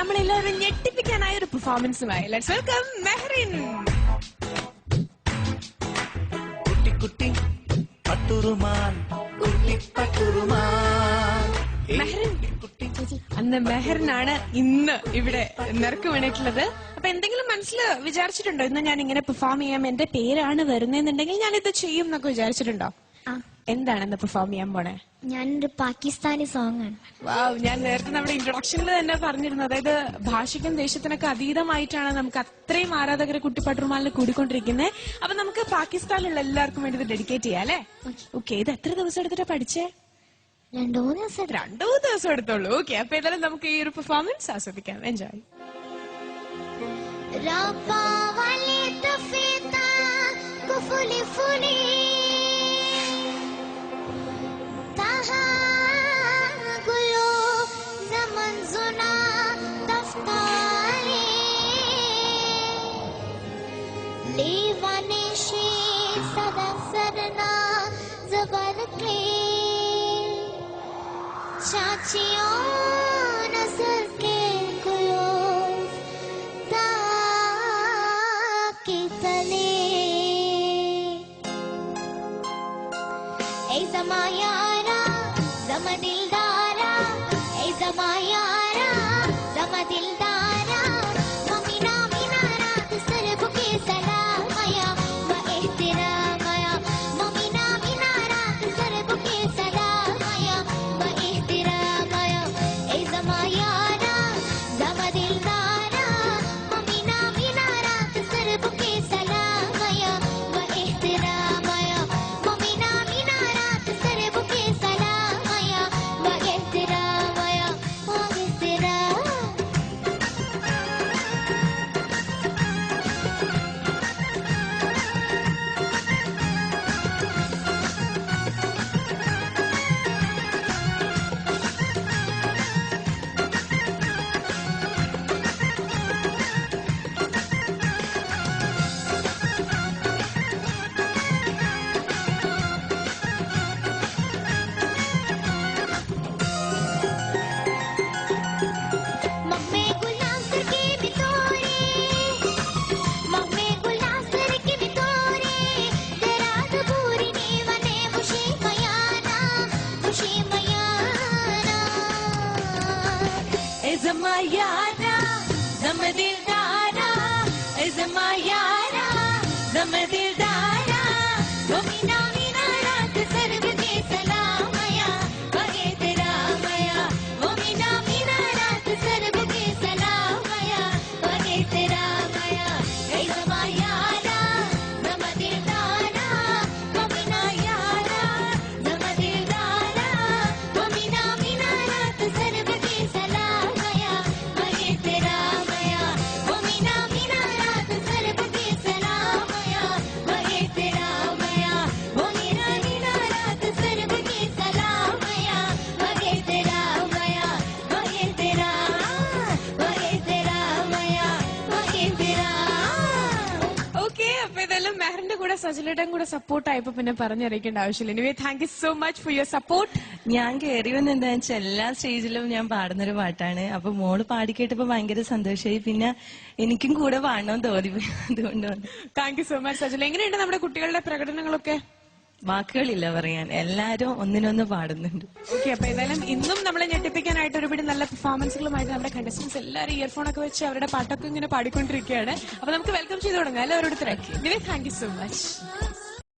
നമ്മളെല്ലാവരും ഞെട്ടിപ്പിക്കാനായ ഒരു പെർഫോമൻസുമായി. Let's welcome Mehreen. കുട്ടി കുട്ടി പട്ടുറുമാൽ കുട്ടി പട്ടുറുമാൽ. മെഹറിൻ, അന്ന് മെഹറിനാണ് ഇന്ന് ഇവിടെ നിറക്ക് വേണ്ടിയിട്ടുള്ളത്. അപ്പൊ എന്തെങ്കിലും മനസ്സിൽ വിചാരിച്ചിട്ടുണ്ടോ ഇന്ന് ഞാൻ ഇങ്ങനെ പെർഫോം ചെയ്യാം, എന്റെ പേരാണ് വരുന്നതെന്നുണ്ടെങ്കിൽ ഞാൻ ഇത് ചെയ്യും എന്നൊക്കെ വിചാരിച്ചിട്ടുണ്ടോ? എന്താണ് ഇന്ന് പെർഫോം ചെയ്യാൻ പോണേ? ഞാനൊരു പാകിസ്ഥാനി സോങ് ആണ്. വാവ്, ഞാൻ നേരത്തെ നമ്മുടെ ഇൻട്രൊഡക്ഷനിൽ തന്നെ പറഞ്ഞിരുന്നു, അതായത് ഭാഷയ്ക്കും ദേശത്തിനൊക്കെ അതീതമായിട്ടാണ് നമുക്ക് അത്രയും ആരാധകരെ കുട്ടിപ്പട്ടുറുമാലിന് കൂടിക്കൊണ്ടിരിക്കുന്നത്. അപ്പൊ നമുക്ക് പാകിസ്ഥാനിലുള്ള എല്ലാവർക്കും വേണ്ടി ഇത് ഡെഡിക്കേറ്റ് ചെയ്യാം അല്ലേ? ഓക്കെ, ഇത് എത്ര ദിവസം എടുത്തിട്ടാ പഠിച്ചേ? 2 ദിവസം എടുത്തോളൂ. ഓക്കെ, അപ്പൊ ഏതായാലും നമുക്ക് ഈ ഒരു പെർഫോമൻസ് ആസ്വദിക്കാം. എൻജോയ്. चाचियों नजर के कुयो ताकि तले ऐ ज़मायारा ज़मा दिलदारा ऐ ज़मायारा ज़मा दिलदारा ममीना मीनारा सर बुके सलामया व एहतिरामया ममीना मीनारा सर बुके सलामया व एहतिरामया ऐ ज़मायारा ज़मा दिलदारा ममीना मीनारा सर बुके सलामया व एहतिरामया ममीना मीनारा सर बुके सलामया व एहतिरामया व एहतिराम. मम्मे गुलासर के बितोरे मम्मे गुलासर के बितोरे दराद पूरी ने वने मुशी मयाना ऐ ज़मायारा ज़मा दिलदारा ऐ ज़मायारा ज़मा दिलदारा ममीना मीनारा सर बुके सलामया व एहतिरामया ममीना मीनारा सर बुके सलामया व एहतिरामया ऐ ज़मायारा ज़मा दिलदारा ममीना यारा ज़मा दिलदारा ममीना मीनारा सर बुके सलामया व एहतिरामया ममीना मीनारा सर बुके सलामया व एहतिरामया ममीना मीनारा सर बुके सलामया व एहतिरामया व एहतिरामया व एहतिराम. ഓക്കെ, അപ്പൊ ഇതെല്ലാം മെഹറിന്റെ കൂടെ സജിലയുടെയും കൂടെ സപ്പോർട്ട് ആയപ്പോ പിന്നെ പറഞ്ഞറിയിക്കേണ്ട ആവശ്യമില്ല. Anyway, thank you so much for your support. ഞാൻ കയറി വന്ന് എന്താ വെച്ചാൽ എല്ലാ സ്റ്റേജിലും ഞാൻ പാടുന്നൊരു പാട്ടാണ്. അപ്പൊ മോള് പാടി കേട്ടപ്പോ ഭയങ്കര സന്തോഷമായി. പിന്നെ എനിക്കും കൂടെ പാടണമെന്ന് തോന്നിപ്പോയി, അതുകൊണ്ട് വന്നു. Thank you so much Sajila. എങ്ങനെയുണ്ട് നമ്മുടെ കുട്ടികളുടെ പ്രകടനങ്ങളൊക്കെ? വാക്കുകളില്ല പറയാൻ, എല്ലാരും ഒന്നിനൊന്ന് പാടുന്നുണ്ട്. ഓക്കെ, അപ്പൊ ഏതായാലും ഇന്നും നമ്മളെ ഞെട്ടിപ്പിക്കാനായിട്ട് ഒരുപാട് നല്ല പെർഫോമൻസുകളുമായിട്ട് നമ്മുടെ കണ്ടസ്റ്റൻസ് എല്ലാവരും ഇയർഫോൺ ഒക്കെ വെച്ച് അവരുടെ പാട്ടൊക്കെ ഇങ്ങനെ പാടിക്കൊണ്ടിരിക്കുകയാണ്. അപ്പൊ നമുക്ക് വെൽക്കം ചെയ്ത് തുടങ്ങാം എല്ലാവരോട് തിരക്കി. Thank you so much.